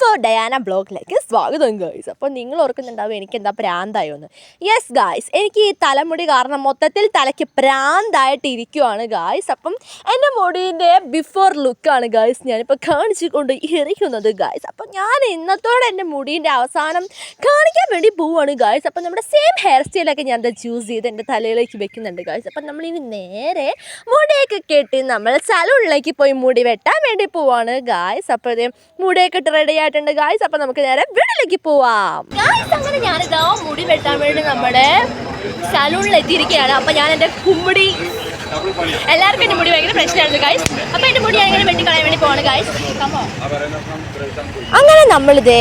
So Diana ബ്ലോഗിലേക്ക് സ്വാഗതം guys. അപ്പോൾ നിങ്ങൾ ഓർക്കുന്നുണ്ടാവും എനിക്ക് എന്താ പ്രാന്തായോന്ന്. യെസ് ഗായ്സ്, എനിക്ക് ഈ തലമുടി കാരണം മൊത്തത്തിൽ തലയ്ക്ക് പ്രാന്തായിട്ട് ഇരിക്കുവാണ് ഗായ്സ്. അപ്പം എൻ്റെ മുടീൻ്റെ ബിഫോർ ലുക്കാണ് ഗായ്സ് ഞാനിപ്പോൾ കാണിച്ചു കൊണ്ട് ഇരിക്കുന്നത് ഗായ്സ്. അപ്പം ഞാൻ ഇന്നത്തോടെ എൻ്റെ മുടീൻ്റെ അവസാനം കാണിക്കാൻ വേണ്ടി പോവുകയാണ് ഗായ്സ്. അപ്പം നമ്മുടെ സെയിം ഹെയർ സ്റ്റൈലൊക്കെ ഞാൻ എന്താ ചൂസ് ചെയ്ത് എൻ്റെ തലയിലേക്ക് വെക്കുന്നുണ്ട് ഗായ്സ്. അപ്പം നമ്മളിനി നേരെ മുടിയൊക്കെ കെട്ടി നമ്മൾ സലൂണിലേക്ക് പോയി മുടി വെട്ടാൻ വേണ്ടി പോവാണ് ഗായ്സ്. അപ്പോൾ ഇത് മുടിയൊക്കെ ഇട്ട് റെഡി ആയിട്ടുണ്ട് ഗായ്സ്. അപ്പോൾ നമുക്ക് നേരെ വീട്ടിലേക്ക് പോവാം ഗായ്സ്. അങ്ങനെ ഞാനിതാ മുടി വെട്ടാൻ വേണ്ടി നമ്മുടെ സലൂണിൽ എത്തിയിരിക്കുകയാണ്. അപ്പോൾ ഞാൻ എൻ്റെ കുമ്മുടി എല്ലാവർക്കും എൻ്റെ മുടി ഭയങ്കര പ്രശ്നമായിരുന്നു ഗായ്സ്. അപ്പോൾ എൻ്റെ മുടി അങ്ങനെ വെട്ടിക്കളയാൻ വേണ്ടി പോവാണ് ഗായ്സ്. അങ്ങനെ നമ്മളിതേ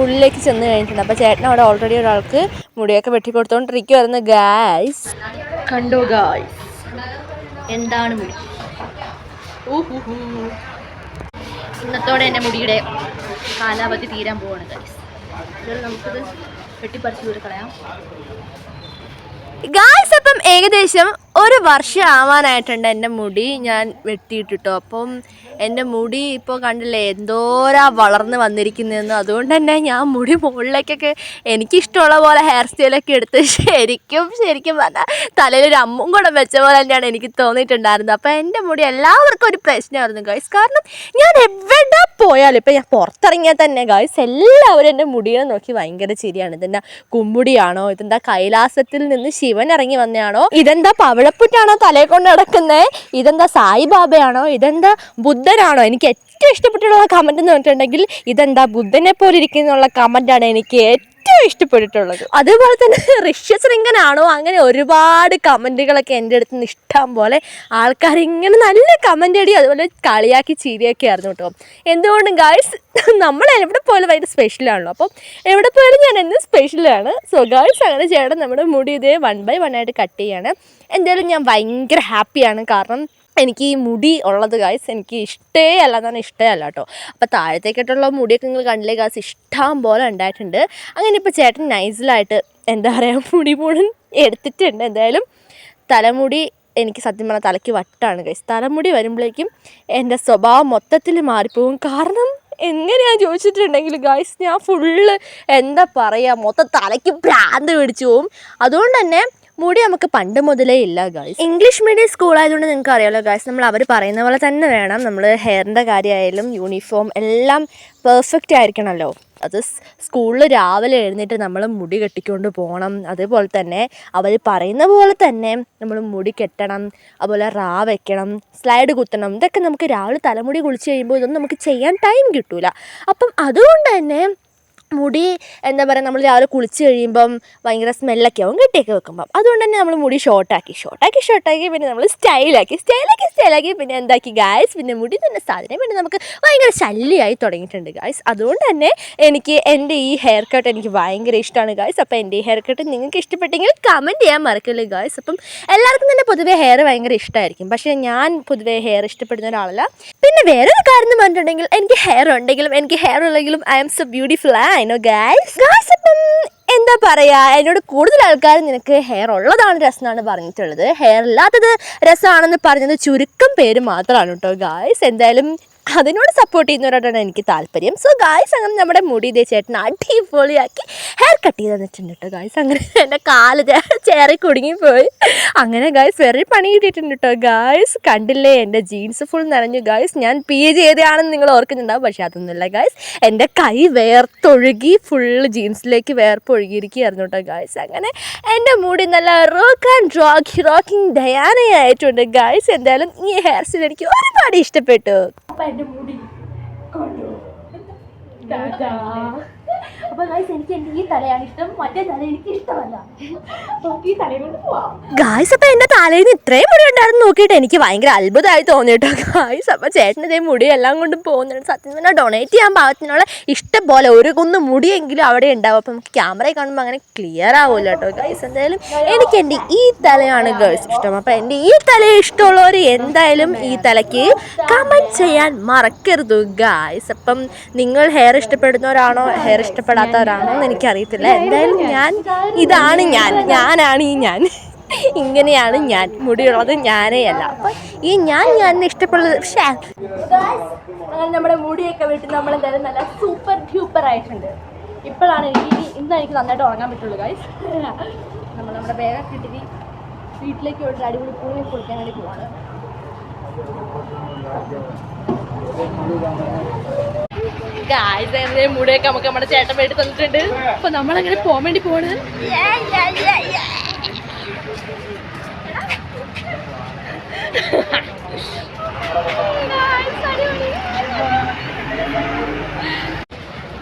ഉള്ളിലേക്ക് ചെന്ന് കഴിഞ്ഞിട്ടുണ്ട്. അപ്പോൾ ചേട്ടൻ അവിടെ ഓൾറെഡി ഒരാൾക്ക് മുടിയൊക്കെ വെട്ടിക്കൊടുത്തോണ്ടിരിക്കുവായിരുന്നു ഗായ്സ്. കണ്ടോ ഗായ്സ്, എന്താണ് മുടി. ഇന്നത്തോടെ എൻ്റെ മുടിയുടെ കാലാവധി തീരാൻ പോവാണ് ഗൈസ്. ഇതുവരെ നമുക്കിത് വെട്ടിപ്പറിച്ച് ദൂരെ കളയാം ഗായ്സ്. അപ്പം ഏകദേശം ഒരു വർഷം ആവാനായിട്ടുണ്ട് എൻ്റെ മുടി ഞാൻ വെട്ടിയിട്ടിട്ടോ. അപ്പം എൻ്റെ മുടി ഇപ്പോൾ കണ്ടില്ലേ എന്തോരാ വളർന്ന് വന്നിരിക്കുന്നതെന്ന്. അതുകൊണ്ട് തന്നെ ഞാൻ മുടി മുകളിലേക്കൊക്കെ എനിക്കിഷ്ടമുള്ള പോലെ ഹെയർ സ്റ്റൈലൊക്കെ എടുത്ത് ശരിക്കും പറഞ്ഞാൽ തലയിലൊരു അമ്മും കൂടെ വെച്ച പോലെ തന്നെയാണ് എനിക്ക് തോന്നിയിട്ടുണ്ടായിരുന്നത്. അപ്പോൾ എൻ്റെ മുടി എല്ലാവർക്കും ഒരു പ്രശ്നമായിരുന്നു ഗായ്സ്. കാരണം ഞാൻ എവിടെ പോയാലും ഇപ്പം ഞാൻ പുറത്തിറങ്ങിയാൽ തന്നെ ഗായ്സ് എല്ലാവരും എൻ്റെ മുടിയെ നോക്കി ഭയങ്കര ചിരിയാണ്. ഇതെന്താ കുമ്മുടിയാണോ, ഇതെന്താ കൈലാസത്തിൽ നിന്ന് ശിവൻ ഇറങ്ങി വന്നതാണോ, ഇതെന്താ പവിഴപ്പുറ്റാണോ തലയെ കൊണ്ട് നടക്കുന്നത്, ഇതെന്താ സായിബാബയാണോ, ഇതെന്താ ബുദ്ധനാണോ. എനിക്ക് ഏറ്റവും ഇഷ്ടപ്പെട്ടിട്ടുള്ള കമൻറ്റ് എന്ന് പറഞ്ഞിട്ടുണ്ടെങ്കിൽ ഇതെന്താ ബുദ്ധനെ പോലെ ഇരിക്കുന്നുള്ള കമൻറ്റാണ് എനിക്ക് ഏറ്റവും ഇഷ്ടപ്പെട്ടിട്ടുള്ളത്. അതുപോലെ തന്നെ ഋഷ്യശൃംഖനാണോ, അങ്ങനെ ഒരുപാട് കമൻറ്റുകളൊക്കെ എൻ്റെ അടുത്ത് നിന്ന് ഇഷ്ടം പോലെ ആൾക്കാർ ഇങ്ങനെ നല്ല കമൻ്റ് അടി അതുപോലെ കളിയാക്കി ചിരിയൊക്കെ ആയിരുന്നു കേട്ടോ. എന്തുകൊണ്ടും ഗായ്സ് നമ്മൾ എവിടെ പോയാലും ഭയങ്കര സ്പെഷ്യലാണല്ലോ. അപ്പം എവിടെ പോയാലും ഞാൻ എന്നും സ്പെഷ്യലാണ്. സോ ഗായ്സ് അങ്ങനെ ചെയ്യണം. നമ്മുടെ മുടി ഇതേ 1 by 1 ആയിട്ട് കട്ട് ചെയ്യാണ്. എന്തായാലും ഞാൻ ഭയങ്കര ഹാപ്പിയാണ്. കാരണം എനിക്ക് ഈ മുടി ഉള്ളത് ഗായ്സ് എനിക്ക് ഇഷ്ടമേ അല്ല കേട്ടോ. അപ്പോൾ താഴത്തേക്കിട്ടുള്ള മുടിയൊക്കെ നിങ്ങൾ കണ്ടില്ലേ ഗായ്സ്, ഇഷ്ടം പോലെ ഉണ്ടായിട്ടുണ്ട്. അങ്ങനെ ഇപ്പോൾ ചേട്ടൻ നൈസിലായിട്ട് എന്താ പറയുക മുടി മുഴുവൻ എടുത്തിട്ടുണ്ട്. എന്തായാലും തലമുടി എനിക്ക് സത്യം പറഞ്ഞാൽ തലയ്ക്ക് വട്ടാണ് ഗൈസ്. തലമുടി വരുമ്പോഴേക്കും എൻ്റെ സ്വഭാവം മൊത്തത്തിൽ മാറിപ്പോകും. കാരണം എങ്ങനെയാണെന്ന് ചോദിച്ചിട്ടുണ്ടെങ്കിൽ ഗൈസ് ഞാൻ ഫുള്ള് എന്താ പറയുക മൊത്തം തലയ്ക്ക് ഭ്രാന്ത് പിടിച്ചു പോവും. അതുകൊണ്ട് തന്നെ മുടി നമുക്ക് പണ്ട് മുതലേ ഇല്ല ഗൈസ്. ഇംഗ്ലീഷ് മീഡിയം സ്കൂളായതുകൊണ്ട് നിങ്ങൾക്ക് അറിയാമല്ലോ ഗൈസ്, നമ്മൾ അവർ പറയുന്ന പോലെ തന്നെ വേണം. നമ്മൾ ഹെയറിൻ്റെ കാര്യമായാലും യൂണിഫോം എല്ലാം പെർഫെക്റ്റ് ആയിരിക്കണമല്ലോ. അത് സ്കൂളിൽ രാവിലെ എഴുന്നേറ്റ് നമ്മൾ മുടി കെട്ടിക്കൊണ്ട് പോകണം. അതേപോലെ തന്നെ അവർ പറയുന്ന പോലെ തന്നെ നമ്മൾ മുടി കെട്ടണം, അതുപോലെ റാ വെക്കണം, സ്ലൈഡ് കുത്തണം. ഇതൊക്കെ നമുക്ക് രാവിലെ തലമുടി കുളിച്ച് കഴിയുമ്പോൾ ഇതൊന്നും നമുക്ക് ചെയ്യാൻ ടൈം കിട്ടില്ല. അപ്പം അതുകൊണ്ട് തന്നെ മുടി എന്താ പറയുക നമ്മൾ രാവിലെ കുളിച്ച് കഴിയുമ്പം ഭയങ്കര സ്മെല്ലൊക്കെ ആവും കെട്ടിയൊക്കെ വെക്കുമ്പം. അതുകൊണ്ട് തന്നെ നമ്മൾ മുടി ഷോർട്ടാക്കി പിന്നെ നമ്മൾ സ്റ്റൈലാക്കി പിന്നെ എന്താക്കി ഗായ്സ്, പിന്നെ മുടി തന്നെ സാധനം പിന്നെ നമുക്ക് ഭയങ്കര ശല്യമായി തുടങ്ങിയിട്ടുണ്ട് ഗായ്സ്. അതുകൊണ്ട് തന്നെ എനിക്ക് എൻ്റെ ഈ ഹെയർ കട്ട് എനിക്ക് ഭയങ്കര ഇഷ്ടമാണ് ഗായ്സ്. അപ്പോൾ എൻ്റെ ഈ ഹെയർ കട്ട് നിങ്ങൾക്ക് ഇഷ്ടപ്പെട്ടെങ്കിൽ കമൻറ്റ് ചെയ്യാൻ മറക്കല്ലേ ഗായ്സ്. അപ്പം എല്ലാവർക്കും തന്നെ പൊതുവേ ഹെയർ ഭയങ്കര ഇഷ്ടമായിരിക്കും. പക്ഷേ ഞാൻ പൊതുവേ ഹെയർ ഇഷ്ടപ്പെടുന്ന ഒരാളല്ല. പിന്നെ വേറൊരു കാര്യം എന്ന് പറഞ്ഞിട്ടുണ്ടെങ്കിൽ എനിക്ക് ഹെയർ ഉണ്ടെങ്കിലും എനിക്ക് ഹെയർ ഉള്ളെങ്കിലും I am so beautiful guys. അപ്പം എന്താ പറയുക, എന്നോട് കൂടുതൽ ആൾക്കാർ നിനക്ക് ഹെയർ ഉള്ളതാണ് രസം എന്നാണ് പറഞ്ഞിട്ടുള്ളത്. ഹെയർ ഇല്ലാത്തത് രസമാണെന്ന് പറഞ്ഞത് ചുരുക്കം പേര് മാത്രമാണ് കേട്ടോ ഗായ്സ്. എന്തായാലും അതിനോട് സപ്പോർട്ട് ചെയ്യുന്നവരോടാണ് എനിക്ക് താല്പര്യം. സോ ഗായ്സ് അങ്ങനെ നമ്മുടെ മുടി ഇതേ ചേട്ടൻ അടിപൊളിയാക്കി ഹെയർ കട്ട് ചെയ്ത് തന്നിട്ടുണ്ട് കേട്ടോ ഗായ്സ്. അങ്ങനെ എൻ്റെ കാല് ചേറി കുടുങ്ങിപ്പോയി. അങ്ങനെ ഗായ്സ് വേറെ പണി കിട്ടിയിട്ടുണ്ട് കേട്ടോ ഗായ്സ്. കണ്ടില്ലേ എൻ്റെ ജീൻസ് ഫുൾ നിറഞ്ഞു ഗായ്സ്. ഞാൻ PG ചെയ്തതാണെന്ന് നിങ്ങൾ ഓർക്കുന്നുണ്ടാവും, പക്ഷേ അതൊന്നുമില്ല ഗായ്സ്. എൻ്റെ കൈ വേർത്തൊഴുകി ഫുള്ള് ജീൻസിലേക്ക് വേർപ്പൊഴുകിയിരിക്കുകയായിരുന്നു കേട്ടോ ഗായ്സ്. അങ്ങനെ എൻ്റെ മുടി നല്ല റോക്കിംഗ് ഡയാനയായിട്ടുണ്ട് ഗായ്സ്. എന്തായാലും ഈ ഹെയർ സ്റ്റൈൽ എനിക്ക് ഒരുപാട് ഇഷ്ടപ്പെട്ടു. അപ്പം എൻ്റെ മുടി കൊണ്ടു അപ്പോൾ ഗായ്സ് എനിക്ക് എൻ്റെ ഈ തലയാണ് ഇഷ്ടം, മറ്റേ തല എനിക്ക് ഇഷ്ടമല്ല. ഈ തലയും കൊണ്ട് പോവാം ഗായ്സ്. അപ്പോൾ എൻ്റെ തലയിൽ നിന്ന് ഇത്രയും മുടി ഉണ്ടായിരുന്നു നോക്കിയിട്ട് എനിക്ക് ഭയങ്കര അത്ഭുതമായി തോന്നി കേട്ടോ ഗായ്സ്. അപ്പോൾ ചേട്ടൻ ഇതേ മുടി എല്ലാം കൊണ്ട് പോകുന്നുണ്ട്. സത്യം പറഞ്ഞാൽ ഡൊണേറ്റ് ചെയ്യാൻ പാകത്തിനുള്ള ഇഷ്ടം പോലെ ഒരു കുന്ന് മുടിയെങ്കിലും അവിടെ ഉണ്ടാവും. അപ്പം നമുക്ക് ക്യാമറയിൽ കാണുമ്പോൾ അങ്ങനെ ക്ലിയർ ആവില്ല കേട്ടോ ഗായ്സ്. എന്തായാലും എനിക്ക് എൻ്റെ ഈ തലയാണ് ഗേൾസ് ഇഷ്ടം. അപ്പോൾ എൻ്റെ ഈ തല ഇഷ്ടമുള്ളവർ എന്തായാലും ഈ തലയ്ക്ക് കമൻറ്റ് ചെയ്യാൻ മറക്കരുത് ഗായ്സ്. അപ്പം നിങ്ങൾ ഹെയർ ഇഷ്ടപ്പെടുന്നവരാണോ ഹെയർ ഇഷ്ടപ്പെടാത്തവരാണോ എന്ന് എനിക്കറിയത്തില്ല. എന്തായാലും ഞാനാണ് ഈ ഞാൻ. ഇങ്ങനെയാണ് ഞാൻ, മുടിയുള്ളത് ഞാനേ അല്ല. അപ്പം ഈ ഞാൻ ഇഷ്ടപ്പെടുന്നത് അങ്ങനെ നമ്മുടെ മുടിയൊക്കെ വെട്ടി നമ്മളെന്തായാലും നല്ല സൂപ്പർ ഡ്യൂപ്പർ ആയിട്ടുണ്ട്. ഇപ്പോഴാണ് ഇന്ന് എനിക്ക് നന്നായിട്ട് ഉറങ്ങാൻ പറ്റുള്ളൂ ഗൈസ്. നമ്മുടെ ബാഗൊക്കെ ഇട്ടിട്ട് വീട്ടിലേക്ക് ഒരു അടിപൊളി പൂളി കുളിക്കാൻ വേണ്ടി പോവാണ്. ഗായ്സ് മുടിയൊക്കെ നമുക്ക് നമ്മുടെ ചേട്ടൻ വേണ്ടി തന്നിട്ടുണ്ട്. അപ്പൊ നമ്മളങ്ങനെ പോകാൻ വേണ്ടി പോവാണ്.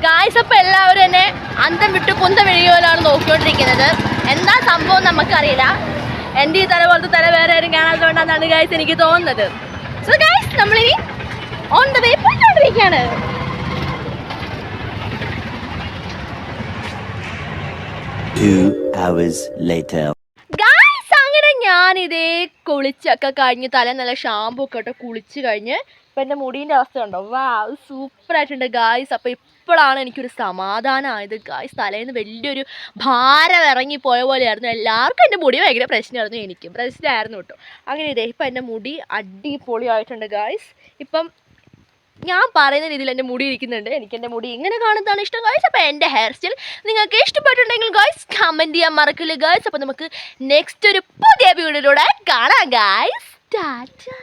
ഗായ്സ് അപ്പൊ എല്ലാവരും എന്നെ അന്തം വിട്ട് കുന്തം വിഴുകിയോലാണ് നോക്കിക്കൊണ്ടിരിക്കുന്നത്. എന്താ സംഭവം നമുക്കറിയില്ല. എൻ്റെ ഈ തല പോലത്തെ തല വേറെ ആരും കാണാത്തതുകൊണ്ടാണ് ഗായ്സ് എനിക്ക് തോന്നുന്നത്. സോ ഗായ്സ് നമ്മളിനി ഓൺ ദ വേ പോയിക്കൊണ്ടിരിക്കുകയാണ്. ഗായ്സ് അങ്ങനെ ഞാനിതേ കുളിച്ചൊക്കെ കഴിഞ്ഞ് തല നല്ല ഷാമ്പൂ ഒക്കെ ഇട്ട് കുളിച്ച് കഴിഞ്ഞ് ഇപ്പം എൻ്റെ മുടീൻ്റെ അവസ്ഥ ഉണ്ടോ? വാ സൂപ്പറായിട്ടുണ്ട് ഗായ്സ്. അപ്പോൾ ഇപ്പോഴാണ് എനിക്കൊരു സമാധാനമായത് ഗായ്സ്. തലേന്ന് വലിയൊരു ഭാരം ഇറങ്ങിപ്പോയ പോലെയായിരുന്നു. എല്ലാവർക്കും എൻ്റെ മുടി ഭയങ്കര പ്രശ്നമായിരുന്നു, എനിക്കും പ്രശ്നമായിരുന്നു കേട്ടോ. അങ്ങനെ ഇതേ ഇപ്പം എൻ്റെ മുടി അടിപൊളിയായിട്ടുണ്ട് ഗായ്സ്. ഇപ്പം ഞാൻ പറയുന്ന രീതിയിൽ എൻ്റെ മുടി ഇരിക്കുന്നുണ്ട്. എനിക്ക് എൻ്റെ മുടി ഇങ്ങനെ കാണുന്നതാണ് ഇഷ്ടം ഗായ്സ്. അപ്പോൾ എൻ്റെ ഹെയർ സ്റ്റൈൽ നിങ്ങൾക്ക് ഇഷ്ടപ്പെട്ടിട്ടുണ്ടെങ്കിൽ ഗായ്സ് കമൻറ്റ് ചെയ്യാൻ മറക്കില്ല ഗായ്സ്. അപ്പോൾ നമുക്ക് നെക്സ്റ്റ് ഒരു പുതിയ വീഡിയോയിലൂടെ കാണാം ഗായ്സ്. ടാറ്റാ.